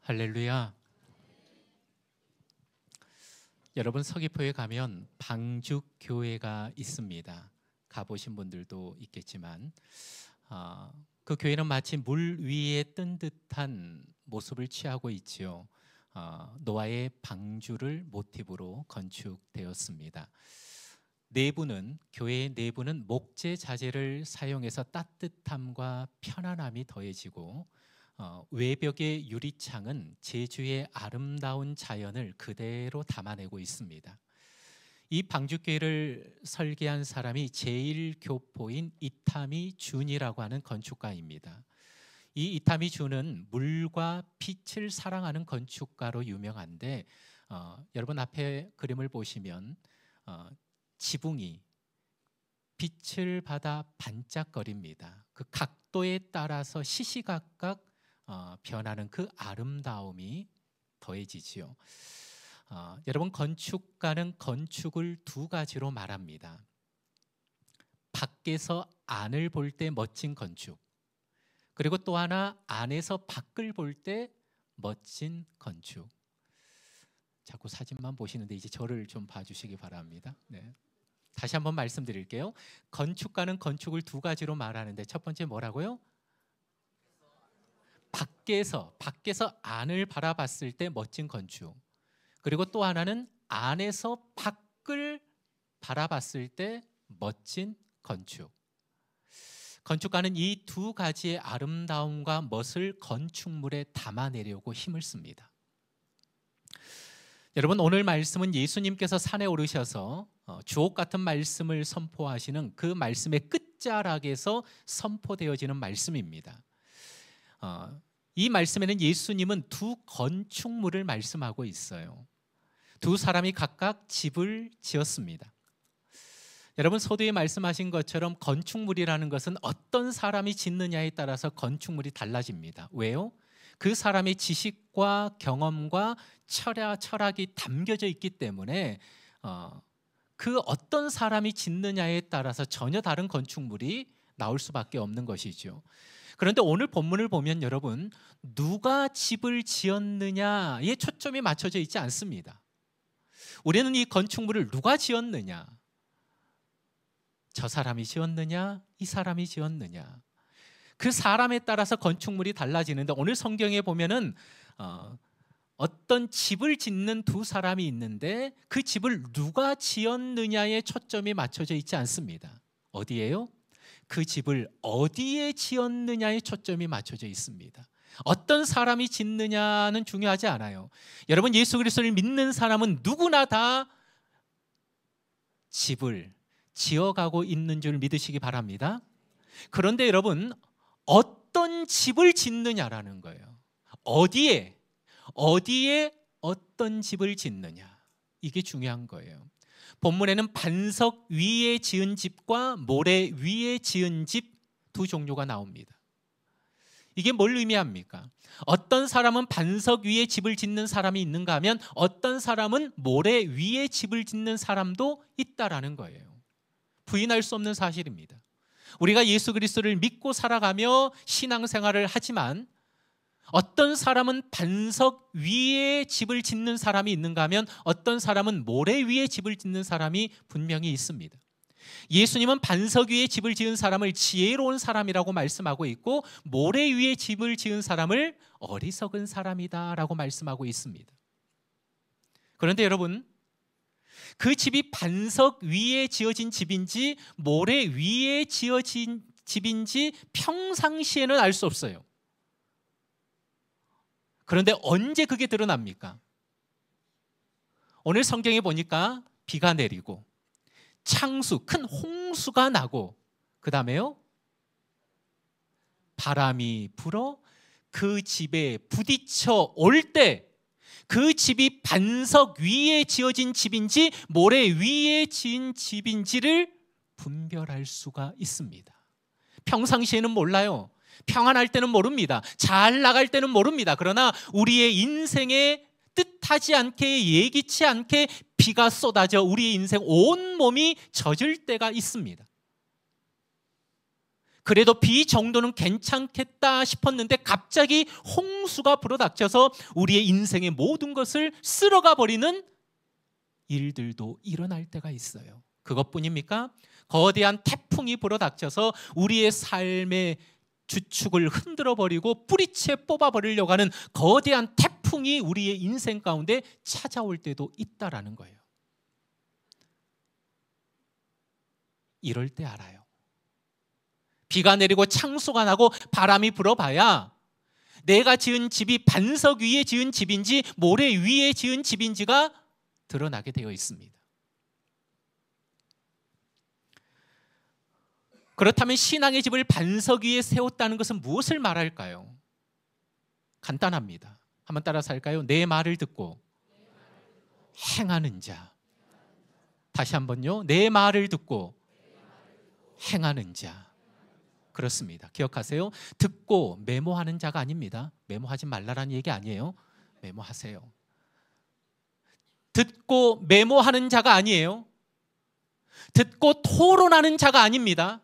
할렐루야. 여러분, 서귀포에 가면 방죽교회가 있습니다. 가보신 분들도 있겠지만 그 교회는 마치 물 위에 뜬 듯한 모습을 취하고 있지요. 노아의 방주를 모티브로 건축되었습니다. 교회의 내부는 목재 자재를 사용해서 따뜻함과 편안함이 더해지고 외벽의 유리창은 제주의 아름다운 자연을 그대로 담아내고 있습니다. 이 방죽교회를 설계한 사람이 제1교포인 이타미 준이라고 하는 건축가입니다. 이 이타미 준은 물과 빛을 사랑하는 건축가로 유명한데 여러분 앞에 그림을 보시면 지붕이 빛을 받아 반짝거립니다. 그 각도에 따라서 시시각각 변하는 그 아름다움이 더해지지요. 여러분, 건축가는 건축을 두 가지로 말합니다. 밖에서 안을 볼 때 멋진 건축, 그리고 또 하나 안에서 밖을 볼 때 멋진 건축. 자꾸 사진만 보시는데 이제 저를 좀 봐주시기 바랍니다. 네. 다시 한번 말씀드릴게요. 건축가는 건축을 두 가지로 말하는데 첫 번째 뭐라고요? 밖에서 안을 바라봤을 때 멋진 건축, 그리고 또 하나는 안에서 밖을 바라봤을 때 멋진 건축. 건축가는 이 두 가지의 아름다움과 멋을 건축물에 담아내려고 힘을 씁니다. 여러분, 오늘 말씀은 예수님께서 산에 오르셔서 주옥 같은 말씀을 선포하시는 그 말씀의 끝자락에서 선포되어지는 말씀입니다. 이 말씀에는 예수님은 두 건축물을 말씀하고 있어요. 두 사람이 각각 집을 지었습니다. 여러분, 서두에 말씀하신 것처럼 건축물이라는 것은 어떤 사람이 짓느냐에 따라서 건축물이 달라집니다. 왜요? 그 사람의 지식과 경험과 철학이 담겨져 있기 때문에 그 어떤 사람이 짓느냐에 따라서 전혀 다른 건축물이 나올 수밖에 없는 것이죠. 그런데 오늘 본문을 보면 여러분, 누가 집을 지었느냐에 초점이 맞춰져 있지 않습니다. 우리는 이 건축물을 누가 지었느냐, 저 사람이 지었느냐, 이 사람이 지었느냐, 그 사람에 따라서 건축물이 달라지는데 오늘 성경에 보면은 어떤 집을 짓는 두 사람이 있는데 그 집을 누가 지었느냐에 초점이 맞춰져 있지 않습니다. 어디예요? 그 집을 어디에 지었느냐에 초점이 맞춰져 있습니다. 어떤 사람이 짓느냐는 중요하지 않아요. 여러분, 예수 그리스도를 믿는 사람은 누구나 다 집을 지어가고 있는 줄 믿으시기 바랍니다. 그런데 여러분, 어떤 집을 짓느냐라는 거예요. 어디에 어떤 집을 짓느냐, 이게 중요한 거예요. 본문에는 반석 위에 지은 집과 모래 위에 지은 집 두 종류가 나옵니다. 이게 뭘 의미합니까? 어떤 사람은 반석 위에 집을 짓는 사람이 있는가 하면 어떤 사람은 모래 위에 집을 짓는 사람도 있다라는 거예요. 부인할 수 없는 사실입니다. 우리가 예수 그리스도를 믿고 살아가며 신앙생활을 하지만 어떤 사람은 반석 위에 집을 짓는 사람이 있는가 하면 어떤 사람은 모래 위에 집을 짓는 사람이 분명히 있습니다. 예수님은 반석 위에 집을 지은 사람을 지혜로운 사람이라고 말씀하고 있고 모래 위에 집을 지은 사람을 어리석은 사람이다라고 말씀하고 있습니다. 그런데 여러분, 그 집이 반석 위에 지어진 집인지 모래 위에 지어진 집인지 평상시에는 알 수 없어요. 그런데 언제 그게 드러납니까? 오늘 성경에 보니까 비가 내리고 창수, 큰 홍수가 나고 그 다음에요, 바람이 불어 그 집에 부딪혀 올 때 그 집이 반석 위에 지어진 집인지 모래 위에 지은 집인지를 분별할 수가 있습니다. 평상시에는 몰라요. 평안할 때는 모릅니다. 잘 나갈 때는 모릅니다. 그러나 우리의 인생에 뜻하지 않게, 예기치 않게 비가 쏟아져 우리의 인생 온몸이 젖을 때가 있습니다. 그래도 비 정도는 괜찮겠다 싶었는데 갑자기 홍수가 불어닥쳐서 우리의 인생의 모든 것을 쓸어가 버리는 일들도 일어날 때가 있어요. 그것뿐입니까? 거대한 태풍이 불어닥쳐서 우리의 삶의 주축을 흔들어 버리고 뿌리채 뽑아 버리려고 하는 거대한 태풍이 우리의 인생 가운데 찾아올 때도 있다라는 거예요. 이럴 때 알아요. 비가 내리고 창수가 나고 바람이 불어봐야 내가 지은 집이 반석 위에 지은 집인지 모래 위에 지은 집인지가 드러나게 되어 있습니다. 그렇다면 신앙의 집을 반석 위에 세웠다는 것은 무엇을 말할까요? 간단합니다. 한번 따라서 할까요? 내 말을 듣고 행하는 자. 다시 한번요. 내 말을 듣고 행하는 자. 그렇습니다. 기억하세요. 듣고 메모하는 자가 아닙니다. 메모하지 말라라는 얘기 아니에요. 메모하세요. 듣고 메모하는 자가 아니에요. 듣고 토론하는 자가 아닙니다.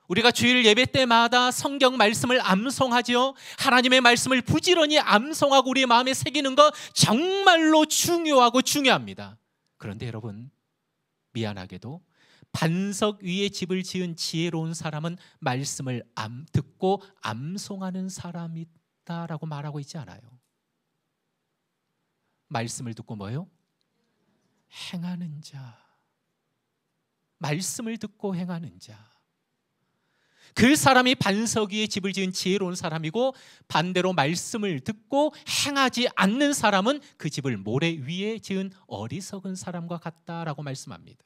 우리가 주일 예배 때마다 성경 말씀을 암송하지요. 하나님의 말씀을 부지런히 암송하고 우리의 마음에 새기는 것 정말로 중요하고 중요합니다. 그런데 여러분, 미안하게도 반석 위에 집을 지은 지혜로운 사람은 말씀을 듣고 암송하는 사람이다라고 말하고 있지 않아요. 말씀을 듣고 뭐요? 행하는 자. 말씀을 듣고 행하는 자. 그 사람이 반석 위에 집을 지은 지혜로운 사람이고, 반대로 말씀을 듣고 행하지 않는 사람은 그 집을 모래 위에 지은 어리석은 사람과 같다라고 말씀합니다.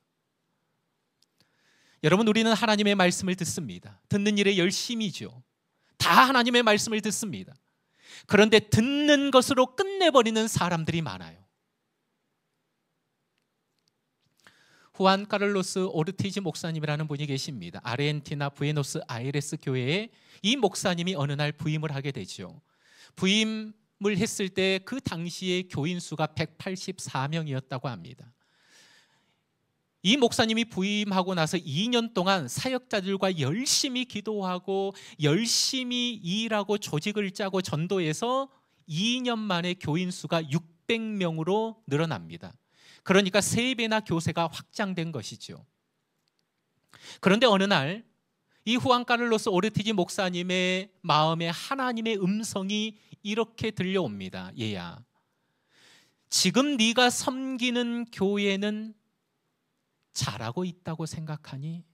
여러분, 우리는 하나님의 말씀을 듣습니다. 듣는 일에 열심이죠. 다 하나님의 말씀을 듣습니다. 그런데 듣는 것으로 끝내버리는 사람들이 많아요. 후안 카를로스 오르티지 목사님이라는 분이 계십니다. 아르헨티나 부에노스 아이레스 교회에 이 목사님이 어느 날 부임을 하게 되죠. 부임을 했을 때 그 당시에 교인 수가 184명이었다고 합니다. 이 목사님이 부임하고 나서 2년 동안 사역자들과 열심히 기도하고 열심히 일하고 조직을 짜고 전도해서 2년 만에 교인 수가 600명으로 늘어납니다. 그러니까 3배나 교세가 확장된 것이죠. 그런데 어느 날 이 후안 카를로스 오르티지 목사님의 마음에 하나님의 음성이 이렇게 들려옵니다. 얘야, 지금 네가 섬기는 교회는 잘하고 있다고 생각하니?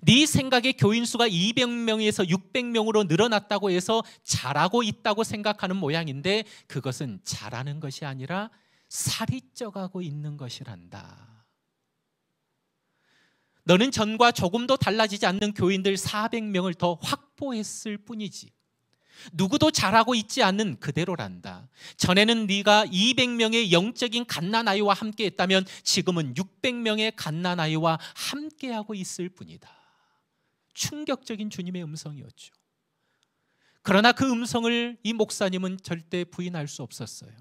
네 생각에 교인 수가 200명에서 600명으로 늘어났다고 해서 잘하고 있다고 생각하는 모양인데, 그것은 잘하는 것이 아니라 살이 쪄가고 있는 것이란다. 너는 전과 조금도 달라지지 않는 교인들 400명을 더 확보했을 뿐이지. 누구도 잘하고 있지 않는 그대로란다. 전에는 네가 200명의 영적인 갓난아이와 함께 했다면 지금은 600명의 갓난아이와 함께하고 있을 뿐이다. 충격적인 주님의 음성이었죠. 그러나 그 음성을 이 목사님은 절대 부인할 수 없었어요.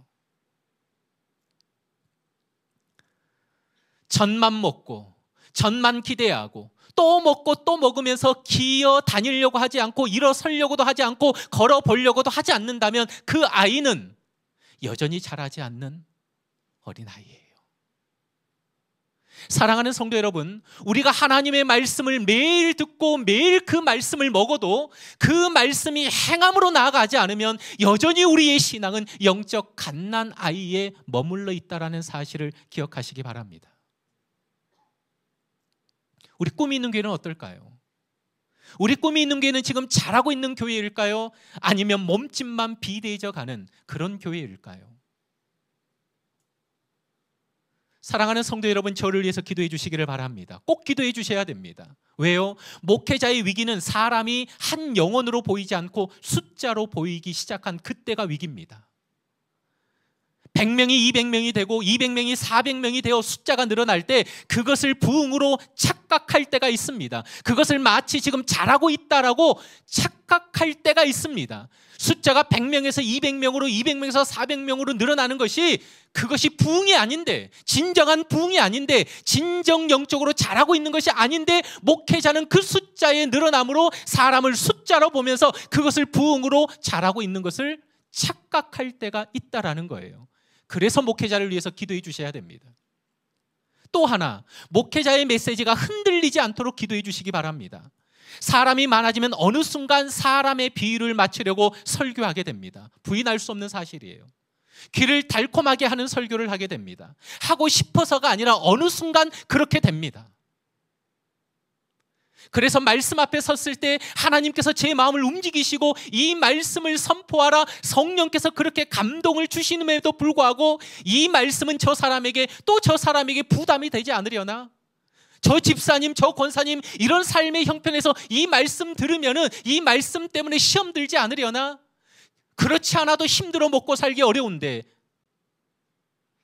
전만 먹고 전만 기대하고 또 먹고 또 먹으면서 기어 다니려고 하지 않고 일어서려고도 하지 않고 걸어보려고도 하지 않는다면 그 아이는 여전히 자라지 않는 어린아이예요. 사랑하는 성도 여러분, 우리가 하나님의 말씀을 매일 듣고 매일 그 말씀을 먹어도 그 말씀이 행함으로 나아가지 않으면 여전히 우리의 신앙은 영적 갓난아이에 머물러 있다는 사실을 기억하시기 바랍니다. 우리 꿈이 있는 교회는 어떨까요? 우리 꿈이 있는 교회는 지금 잘하고 있는 교회일까요? 아니면 몸집만 비대해져 가는 그런 교회일까요? 사랑하는 성도 여러분, 저를 위해서 기도해 주시기를 바랍니다. 꼭 기도해 주셔야 됩니다. 왜요? 목회자의 위기는 사람이 한 영혼으로 보이지 않고 숫자로 보이기 시작한 그때가 위기입니다. 100명이 200명이 되고 200명이 400명이 되어 숫자가 늘어날 때 그것을 부흥으로 착각할 때가 있습니다. 그것을 마치 지금 잘하고 있다라고 착각할 때가 있습니다. 숫자가 100명에서 200명으로 200명에서 400명으로 늘어나는 것이 그것이 부흥이 아닌데, 진정한 부흥이 아닌데, 진정 영적으로 잘하고 있는 것이 아닌데, 목회자는 그 숫자의 늘어남으로 사람을 숫자로 보면서 그것을 부흥으로 잘하고 있는 것을 착각할 때가 있다라는 거예요. 그래서 목회자를 위해서 기도해 주셔야 됩니다. 또 하나, 목회자의 메시지가 흔들리지 않도록 기도해 주시기 바랍니다. 사람이 많아지면 어느 순간 사람의 비율을 맞추려고 설교하게 됩니다. 부인할 수 없는 사실이에요. 귀를 달콤하게 하는 설교를 하게 됩니다. 하고 싶어서가 아니라 어느 순간 그렇게 됩니다. 그래서 말씀 앞에 섰을 때 하나님께서 제 마음을 움직이시고 이 말씀을 선포하라, 성령께서 그렇게 감동을 주시는에도 불구하고 이 말씀은 저 사람에게, 또 저 사람에게 부담이 되지 않으려나? 저 집사님, 저 권사님, 이런 삶의 형편에서 이 말씀 들으면은 이 말씀 때문에 시험 들지 않으려나? 그렇지 않아도 힘들어 먹고 살기 어려운데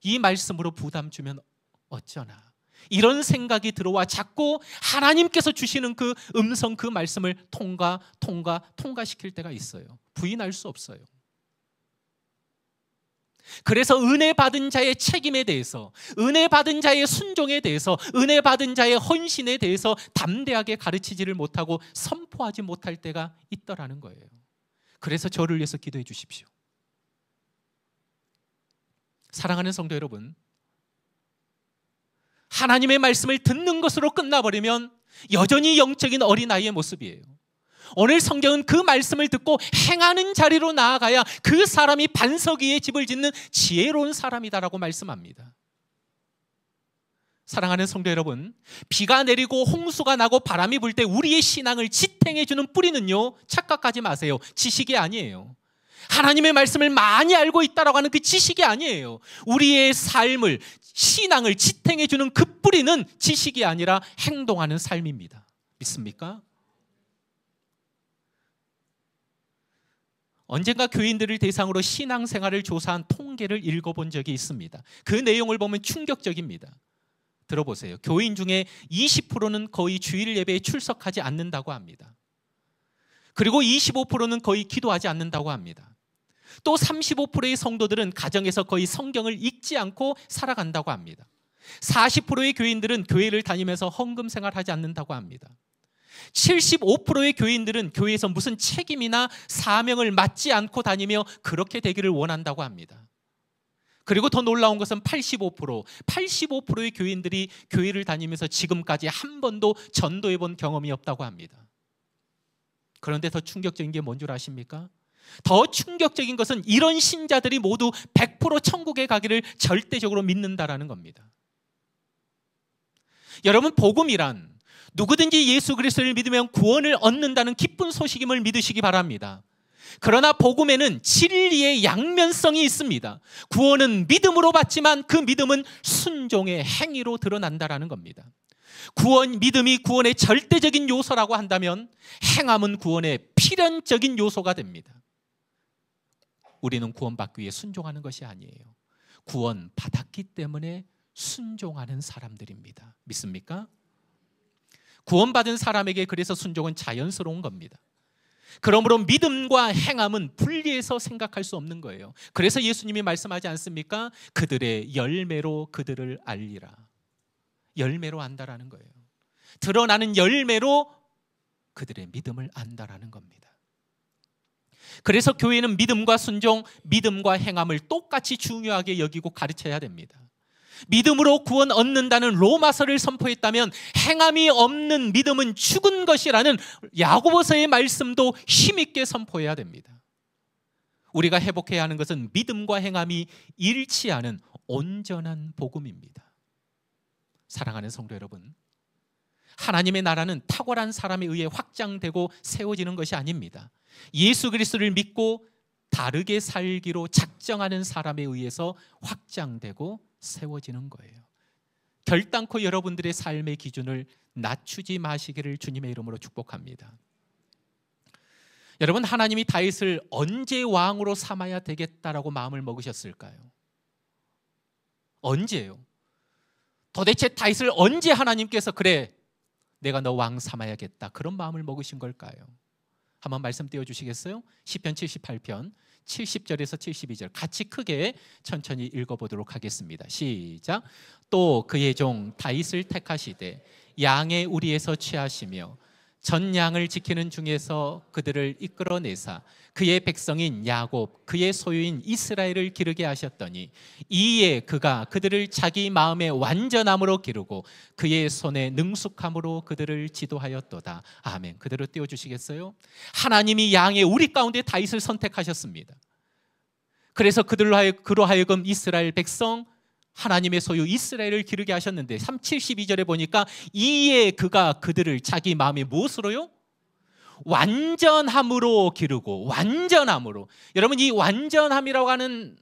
이 말씀으로 부담 주면 어쩌나? 이런 생각이 들어와 자꾸 하나님께서 주시는 그 음성, 그 말씀을 통과시킬 때가 있어요. 부인할 수 없어요. 그래서 은혜 받은 자의 책임에 대해서, 은혜 받은 자의 순종에 대해서, 은혜 받은 자의 헌신에 대해서 담대하게 가르치지를 못하고 선포하지 못할 때가 있더라는 거예요. 그래서 저를 위해서 기도해 주십시오. 사랑하는 성도 여러분, 하나님의 말씀을 듣는 것으로 끝나버리면 여전히 영적인 어린아이의 모습이에요. 오늘 성경은 그 말씀을 듣고 행하는 자리로 나아가야 그 사람이 반석 위에 집을 짓는 지혜로운 사람이다라고 말씀합니다. 사랑하는 성도 여러분, 비가 내리고 홍수가 나고 바람이 불 때 우리의 신앙을 지탱해 주는 뿌리는요, 착각하지 마세요. 지식이 아니에요. 하나님의 말씀을 많이 알고 있다라고 하는 그 지식이 아니에요. 우리의 삶을, 신앙을 지탱해 주는 그 뿌리는 지식이 아니라 행동하는 삶입니다. 믿습니까? 언젠가 교인들을 대상으로 신앙생활을 조사한 통계를 읽어본 적이 있습니다. 그 내용을 보면 충격적입니다. 들어보세요. 교인 중에 20%는 거의 주일 예배에 출석하지 않는다고 합니다. 그리고 25%는 거의 기도하지 않는다고 합니다. 또 35%의 성도들은 가정에서 거의 성경을 읽지 않고 살아간다고 합니다. 40%의 교인들은 교회를 다니면서 헌금 생활하지 않는다고 합니다. 75%의 교인들은 교회에서 무슨 책임이나 사명을 맡지 않고 다니며 그렇게 되기를 원한다고 합니다. 그리고 더 놀라운 것은 85%의 교인들이 교회를 다니면서 지금까지 한 번도 전도해 본 경험이 없다고 합니다. 그런데 더 충격적인 게 뭔 줄 아십니까? 더 충격적인 것은 이런 신자들이 모두 100% 천국에 가기를 절대적으로 믿는다라는 겁니다. 여러분, 복음이란 누구든지 예수 그리스도를 믿으면 구원을 얻는다는 기쁜 소식임을 믿으시기 바랍니다. 그러나 복음에는 진리의 양면성이 있습니다. 구원은 믿음으로 받지만 그 믿음은 순종의 행위로 드러난다라는 겁니다. 믿음이 구원의 절대적인 요소라고 한다면 행함은 구원의 필연적인 요소가 됩니다. 우리는 구원받기 위해 순종하는 것이 아니에요. 구원 받았기 때문에 순종하는 사람들입니다. 믿습니까? 구원받은 사람에게 그래서 순종은 자연스러운 겁니다. 그러므로 믿음과 행함은 분리해서 생각할 수 없는 거예요. 그래서 예수님이 말씀하지 않습니까? 그들의 열매로 그들을 알리라. 열매로 안다라는 거예요. 드러나는 열매로 그들의 믿음을 안다라는 겁니다. 그래서 교회는 믿음과 순종, 믿음과 행함을 똑같이 중요하게 여기고 가르쳐야 됩니다. 믿음으로 구원 얻는다는 로마서를 선포했다면 행함이 없는 믿음은 죽은 것이라는 야고보서의 말씀도 힘있게 선포해야 됩니다. 우리가 회복해야 하는 것은 믿음과 행함이 일치하는 온전한 복음입니다. 사랑하는 성도 여러분, 하나님의 나라는 탁월한 사람에 의해 확장되고 세워지는 것이 아닙니다. 예수 그리스도를 믿고 다르게 살기로 작정하는 사람에 의해서 확장되고 세워지는 거예요. 결단코 여러분들의 삶의 기준을 낮추지 마시기를 주님의 이름으로 축복합니다. 여러분, 하나님이 다윗을 언제 왕으로 삼아야 되겠다라고 마음을 먹으셨을까요? 언제예요? 도대체 다윗을 언제 하나님께서 그래 내가 너 왕 삼아야겠다 그런 마음을 먹으신 걸까요? 한번 말씀 띄워주시겠어요? 시편 78편 70절에서 72절 같이 크게 천천히 읽어보도록 하겠습니다. 시작. 또 그의 종 다윗을 택하시되 양의 우리에서 취하시며 전 양을 지키는 중에서 그들을 이끌어내사 그의 백성인 야곱 그의 소유인 이스라엘을 기르게 하셨더니 이에 그가 그들을 자기 마음의 완전함으로 기르고 그의 손에 능숙함으로 그들을 지도하였도다. 아멘. 그대로 띄워주시겠어요? 하나님이 양의 우리 가운데 다윗을 선택하셨습니다. 그래서 그로 하여금 이스라엘 백성 하나님의 소유 이스라엘을 기르게 하셨는데 72절에 보니까 이에 그가 그들을 자기 마음의 무엇으로요? 완전함으로 기르고 완전함으로. 여러분 이 완전함이라고 하는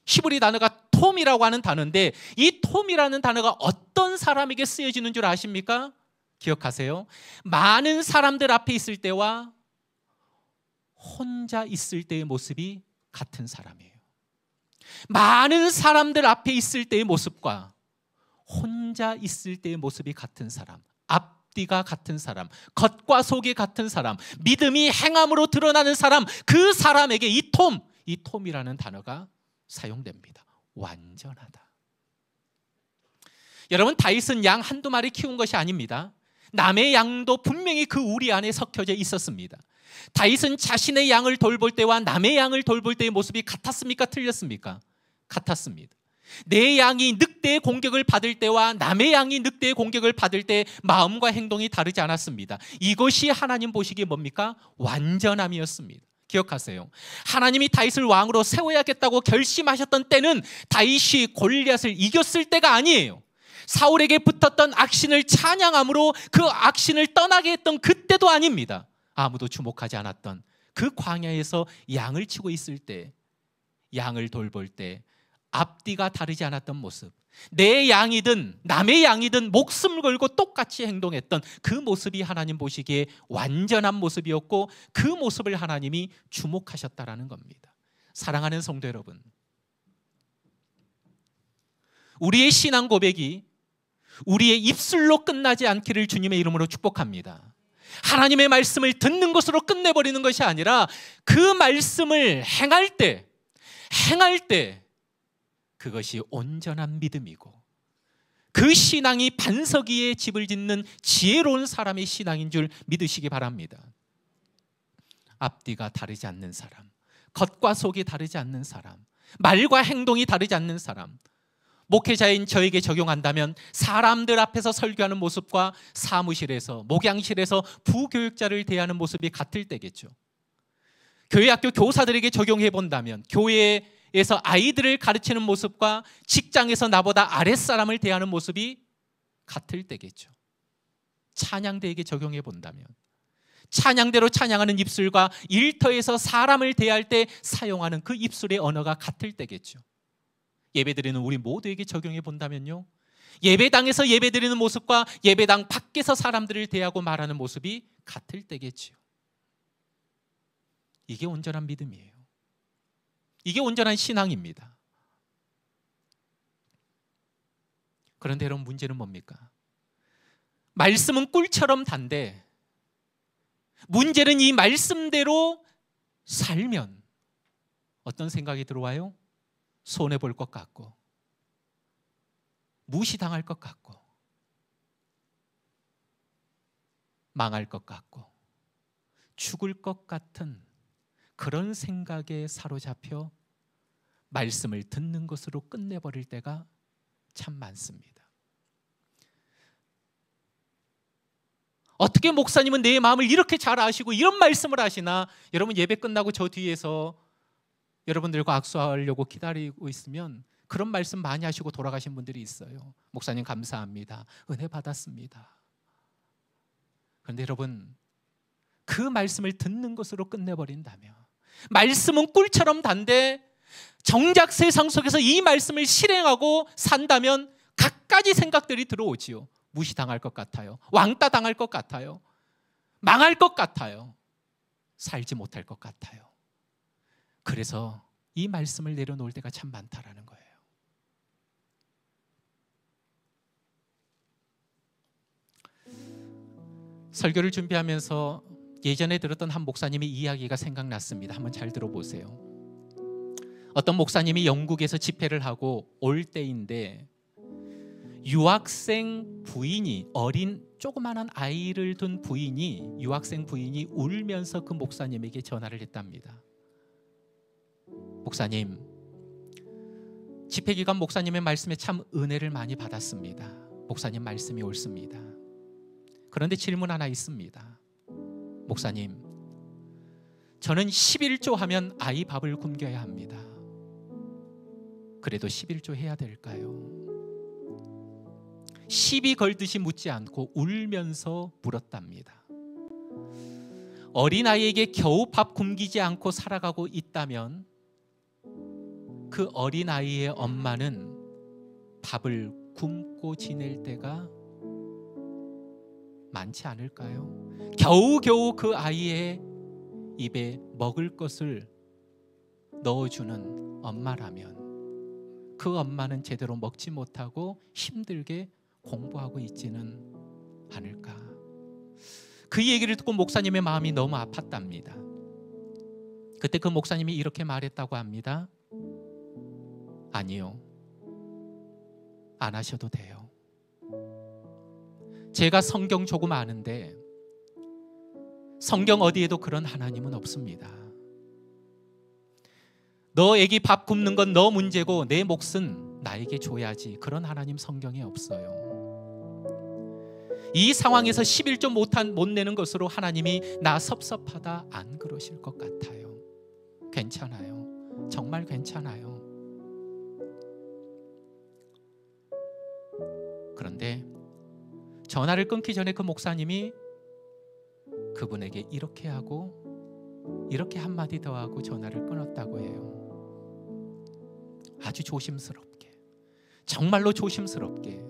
히브리 단어가 톰이라고 하는 단어인데 이 톰이라는 단어가 어떤 사람에게 쓰여지는 줄 아십니까? 기억하세요. 많은 사람들 앞에 있을 때와 혼자 있을 때의 모습이 같은 사람이에요. 많은 사람들 앞에 있을 때의 모습과 혼자 있을 때의 모습이 같은 사람, 앞뒤가 같은 사람, 겉과 속이 같은 사람, 믿음이 행함으로 드러나는 사람, 그 사람에게 이 톰이라는 단어가 사용됩니다. 완전하다. 여러분 다윗은 양 한두 마리 키운 것이 아닙니다. 남의 양도 분명히 그 우리 안에 섞여져 있었습니다. 다윗은 자신의 양을 돌볼 때와 남의 양을 돌볼 때의 모습이 같았습니까? 틀렸습니까? 같았습니다. 내 양이 늑대의 공격을 받을 때와 남의 양이 늑대의 공격을 받을 때 마음과 행동이 다르지 않았습니다. 이것이 하나님 보시기에 뭡니까? 완전함이었습니다. 기억하세요. 하나님이 다윗을 왕으로 세워야겠다고 결심하셨던 때는 다윗이 골리앗을 이겼을 때가 아니에요. 사울에게 붙었던 악신을 찬양함으로 그 악신을 떠나게 했던 그때도 아닙니다. 아무도 주목하지 않았던 그 광야에서 양을 치고 있을 때, 양을 돌볼 때 앞뒤가 다르지 않았던 모습, 내 양이든 남의 양이든 목숨을 걸고 똑같이 행동했던 그 모습이 하나님 보시기에 완전한 모습이었고 그 모습을 하나님이 주목하셨다라는 겁니다. 사랑하는 성도 여러분, 우리의 신앙 고백이 우리의 입술로 끝나지 않기를 주님의 이름으로 축복합니다. 하나님의 말씀을 듣는 것으로 끝내버리는 것이 아니라 그 말씀을 행할 때 그것이 온전한 믿음이고 그 신앙이 반석 위에 집을 짓는 지혜로운 사람의 신앙인 줄 믿으시기 바랍니다. 앞뒤가 다르지 않는 사람, 겉과 속이 다르지 않는 사람, 말과 행동이 다르지 않는 사람, 목회자인 저에게 적용한다면 사람들 앞에서 설교하는 모습과 사무실에서, 목양실에서 부교육자를 대하는 모습이 같을 때겠죠. 교회 학교 교사들에게 적용해 본다면 교회에서 아이들을 가르치는 모습과 직장에서 나보다 아랫사람을 대하는 모습이 같을 때겠죠. 찬양대에게 적용해 본다면 찬양대로 찬양하는 입술과 일터에서 사람을 대할 때 사용하는 그 입술의 언어가 같을 때겠죠. 예배드리는 우리 모두에게 적용해 본다면요, 예배당에서 예배드리는 모습과 예배당 밖에서 사람들을 대하고 말하는 모습이 같을 때겠지요. 이게 온전한 믿음이에요. 이게 온전한 신앙입니다. 그런데 여러분 문제는 뭡니까? 말씀은 꿀처럼 단데 문제는 이 말씀대로 살면 어떤 생각이 들어와요? 손해볼 것 같고 무시당할 것 같고 망할 것 같고 죽을 것 같은 그런 생각에 사로잡혀 말씀을 듣는 것으로 끝내버릴 때가 참 많습니다. 어떻게 목사님은 내 마음을 이렇게 잘 아시고 이런 말씀을 하시나? 여러분 예배 끝나고 저 뒤에서 여러분들과 악수하려고 기다리고 있으면 그런 말씀 많이 하시고 돌아가신 분들이 있어요. 목사님 감사합니다. 은혜 받았습니다. 그런데 여러분 그 말씀을 듣는 것으로 끝내버린다면, 말씀은 꿀처럼 단데 정작 세상 속에서 이 말씀을 실행하고 산다면 갖가지 생각들이 들어오지요. 무시당할 것 같아요. 왕따 당할 것 같아요. 망할 것 같아요. 살지 못할 것 같아요. 그래서 이 말씀을 내려놓을 때가 참 많다라는 거예요. 설교를 준비하면서 예전에 들었던 한 목사님의 이야기가 생각났습니다. 한번 잘 들어보세요. 어떤 목사님이 영국에서 집회를 하고 올 때인데 유학생 부인이, 어린 조그마한 아이를 둔 부인이, 유학생 부인이 울면서 그 목사님에게 전화를 했답니다. 목사님, 집회 기간 목사님의 말씀에 참 은혜를 많이 받았습니다. 목사님 말씀이 옳습니다. 그런데 질문 하나 있습니다. 목사님, 저는 11조 하면 아이 밥을 굶겨야 합니다. 그래도 11조 해야 될까요? 시비 걸듯이 묻지 않고 울면서 물었답니다. 어린아이에게 겨우 밥 굶기지 않고 살아가고 있다면 그 어린아이의 엄마는 밥을 굶고 지낼 때가 많지 않을까요? 겨우겨우 그 아이의 입에 먹을 것을 넣어주는 엄마라면 그 엄마는 제대로 먹지 못하고 힘들게 공부하고 있지는 않을까. 그 얘기를 듣고 목사님의 마음이 너무 아팠답니다. 그때 그 목사님이 이렇게 말했다고 합니다. 아니요, 안 하셔도 돼요. 제가 성경 조금 아는데 성경 어디에도 그런 하나님은 없습니다. 너 애기 밥 굶는 건 너 문제고 내 몫은 나에게 줘야지. 그런 하나님 성경에 없어요. 이 상황에서 11조 못 내는 것으로 하나님이 나 섭섭하다 안 그러실 것 같아요. 괜찮아요. 정말 괜찮아요. 그런데 전화를 끊기 전에 그 목사님이 그분에게 이렇게 하고 이렇게 한마디 더 하고 전화를 끊었다고 해요. 아주 조심스럽게, 정말로 조심스럽게.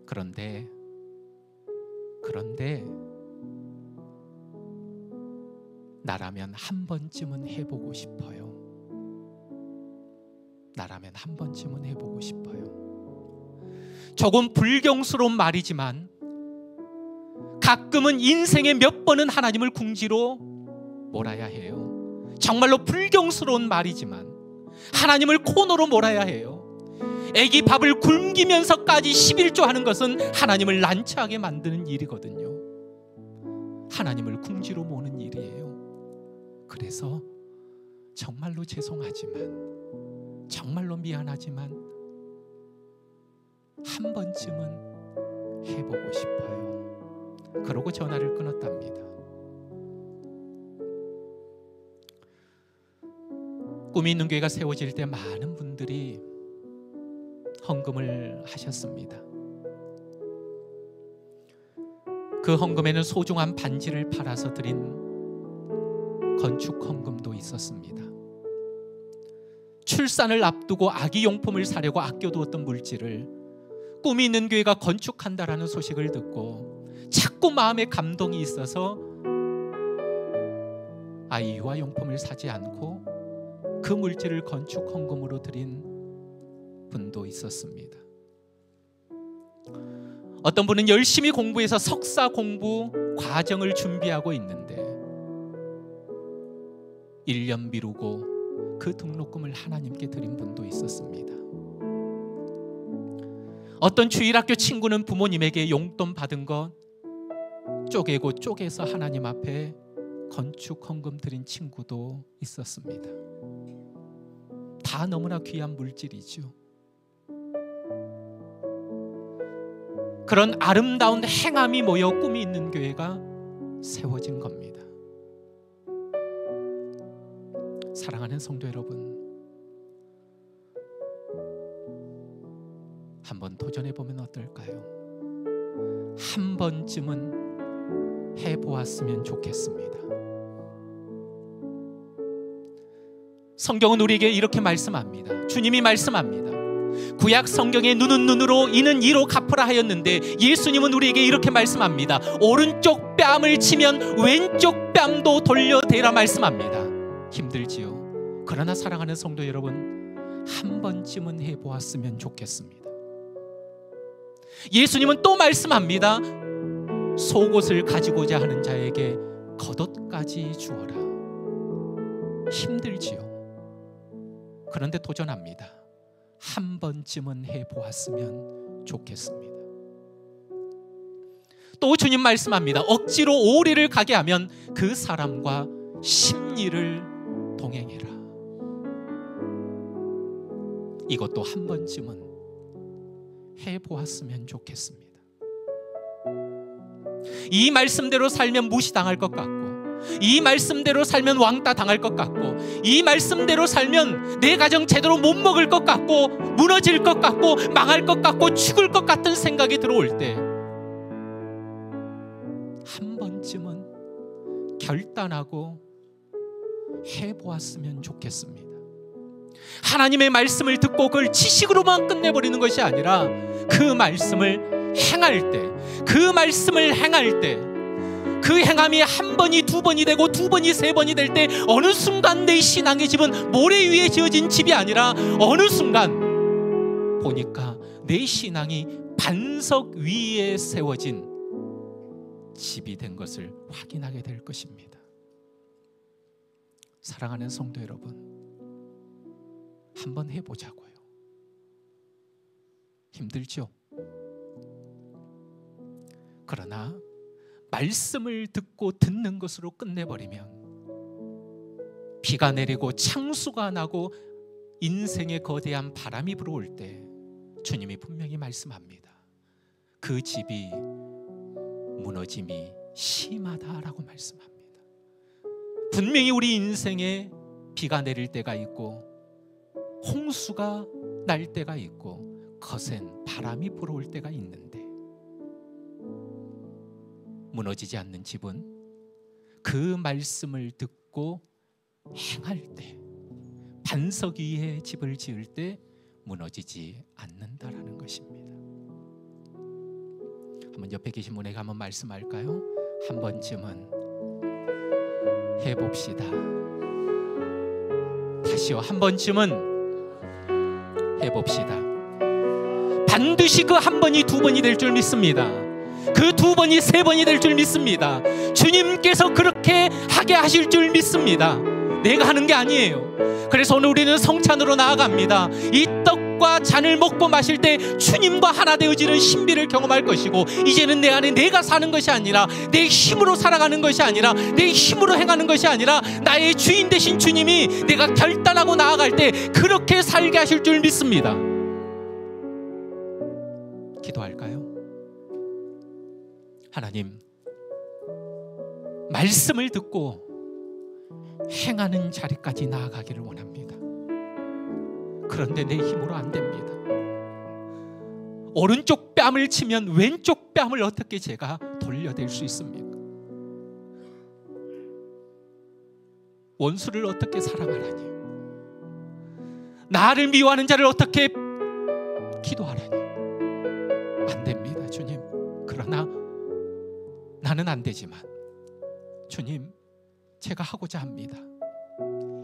그런데 나라면 한 번쯤은 해보고 싶어요. 나라면 한 번쯤은 해보고 싶어요. 조금 불경스러운 말이지만 가끔은 인생에 몇 번은 하나님을 궁지로 몰아야 해요. 정말로 불경스러운 말이지만 하나님을 코너로 몰아야 해요. 애기 밥을 굶기면서까지 11조 하는 것은 하나님을 난처하게 만드는 일이거든요. 하나님을 궁지로 모는 일이에요. 그래서 정말로 죄송하지만, 정말로 미안하지만 한 번쯤은 해보고 싶어요. 그러고 전화를 끊었답니다. 꿈이 있는 교회가 세워질 때 많은 분들이 헌금을 하셨습니다. 그 헌금에는 소중한 반지를 팔아서 드린 건축 헌금도 있었습니다. 출산을 앞두고 아기 용품을 사려고 아껴두었던 물질을 꿈이 있는 교회가 건축한다라는 소식을 듣고 자꾸 마음에 감동이 있어서 아이 유아용품을 사지 않고 그 물질을 건축 헌금으로 드린 분도 있었습니다. 어떤 분은 열심히 공부해서 석사 공부 과정을 준비하고 있는데 1년 미루고 그 등록금을 하나님께 드린 분도 있었습니다. 어떤 주일학교 친구는 부모님에게 용돈 받은 것 쪼개고 쪼개서 하나님 앞에 건축 헌금 드린 친구도 있었습니다. 다 너무나 귀한 물질이죠. 그런 아름다운 행함이 모여 꿈이 있는 교회가 세워진 겁니다. 사랑하는 성도 여러분, 한번 도전해보면 어떨까요? 한 번쯤은 해보았으면 좋겠습니다. 성경은 우리에게 이렇게 말씀합니다. 주님이 말씀합니다. 구약 성경에 눈은 눈으로 이는 이로 갚으라 하였는데 예수님은 우리에게 이렇게 말씀합니다. 오른쪽 뺨을 치면 왼쪽 뺨도 돌려대라 말씀합니다. 힘들지요. 그러나 사랑하는 성도 여러분, 한 번쯤은 해보았으면 좋겠습니다. 예수님은 또 말씀합니다. 속옷을 가지고자 하는 자에게 겉옷까지 주어라. 힘들지요. 그런데 도전합니다. 한 번쯤은 해보았으면 좋겠습니다. 또 주님 말씀합니다. 억지로 오리를 가게 하면 그 사람과 십리를 동행해라. 이것도 한 번쯤은 해보았으면 좋겠습니다. 이 말씀대로 살면 무시당할 것 같고, 이 말씀대로 살면 왕따 당할 것 같고, 이 말씀대로 살면 내 가정 제대로 못 먹을 것 같고, 무너질 것 같고, 망할 것 같고, 죽을 것 같은 생각이 들어올 때 한 번쯤은 결단하고 해보았으면 좋겠습니다. 하나님의 말씀을 듣고 그걸 지식으로만 끝내버리는 것이 아니라 그 말씀을 행할 때, 그 말씀을 행할 때, 그 행함이 한 번이 두 번이 되고 두 번이 세 번이 될 때 어느 순간 내 신앙의 집은 모래 위에 지어진 집이 아니라 어느 순간 보니까 내 신앙이 반석 위에 세워진 집이 된 것을 확인하게 될 것입니다. 사랑하는 성도 여러분, 한번 해보자고요. 힘들죠? 그러나 말씀을 듣고 듣는 것으로 끝내버리면 비가 내리고 창수가 나고 인생의 거대한 바람이 불어올 때 주님이 분명히 말씀합니다. 그 집이 무너짐이 심하다라고 말씀합니다. 분명히 우리 인생에 비가 내릴 때가 있고 홍수가 날 때가 있고 거센 바람이 불어올 때가 있는데, 무너지지 않는 집은 그 말씀을 듣고 행할 때, 반석 위에 집을 지을 때 무너지지 않는다라는 것입니다. 한번 옆에 계신 분에게 한번 말씀할까요? 한 번쯤은 해봅시다. 다시요, 한 번쯤은 해봅시다. 반드시 그 한 번이 두 번이 될 줄 믿습니다. 그 두 번이 세 번이 될 줄 믿습니다. 주님께서 그렇게 하게 하실 줄 믿습니다. 내가 하는 게 아니에요. 그래서 오늘 우리는 성찬으로 나아갑니다. 이 떡과 잔을 먹고 마실 때 주님과 하나 되어지는 신비를 경험할 것이고, 이제는 내 안에 내가 사는 것이 아니라, 내 힘으로 살아가는 것이 아니라, 내 힘으로 행하는 것이 아니라 나의 주인 되신 주님이 내가 결단하고 나아갈 때 그렇게 살게 하실 줄 믿습니다. 기도할까요? 하나님, 말씀을 듣고 행하는 자리까지 나아가기를 원합니다. 그런데 내 힘으로 안 됩니다. 오른쪽 뺨을 치면 왼쪽 뺨을 어떻게 제가 돌려댈 수 있습니까? 원수를 어떻게 사랑하라니? 나를 미워하는 자를 어떻게 기도하라니? 안 됩니다, 주님. 그러나 나는 안 되지만 주님, 제가 하고자 합니다.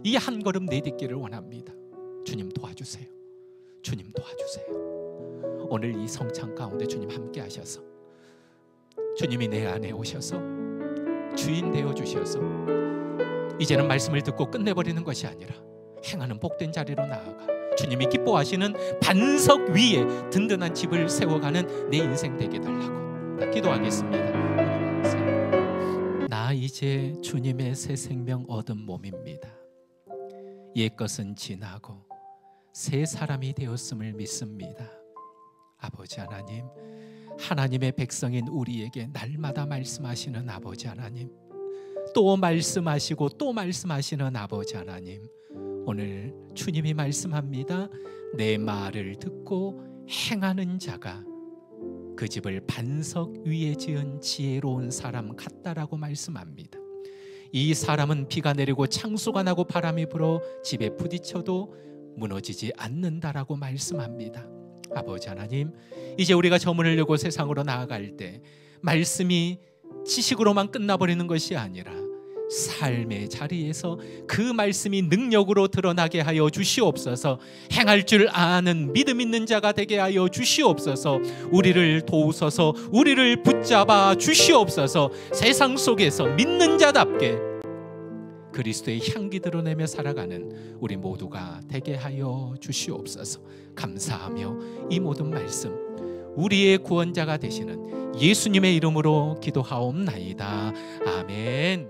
이 한 걸음 내딛기를 원합니다. 주님 도와주세요. 주님 도와주세요. 오늘 이 성찬 가운데 주님 함께 하셔서, 주님이 내 안에 오셔서 주인 되어 주셔서 이제는 말씀을 듣고 끝내버리는 것이 아니라 행하는 복된 자리로 나아가 주님이 기뻐하시는 반석 위에 든든한 집을 세워가는 내 인생 되게 달라고 기도하겠습니다. 나 이제 주님의 새 생명 얻은 몸입니다. 옛것은 지나고 새 사람이 되었음을 믿습니다. 아버지 하나님, 하나님의 백성인 우리에게 날마다 말씀하시는 아버지 하나님, 또 말씀하시고 또 말씀하시는 아버지 하나님, 오늘 주님이 말씀합니다. 내 말을 듣고 행하는 자가 그 집을 반석 위에 지은 지혜로운 사람 같다라고 말씀합니다. 이 사람은 비가 내리고 창수가 나고 바람이 불어 집에 부딪혀도 무너지지 않는다라고 말씀합니다. 아버지 하나님, 이제 우리가 저 문을 열고 세상으로 나아갈 때 말씀이 지식으로만 끝나버리는 것이 아니라 삶의 자리에서 그 말씀이 능력으로 드러나게 하여 주시옵소서. 행할 줄 아는 믿음 있는 자가 되게 하여 주시옵소서. 우리를 도우소서. 우리를 붙잡아 주시옵소서. 세상 속에서 믿는 자답게 그리스도의 향기 드러내며 살아가는 우리 모두가 되게 하여 주시옵소서. 감사하며 이 모든 말씀 우리의 구원자가 되시는 예수님의 이름으로 기도하옵나이다. 아멘.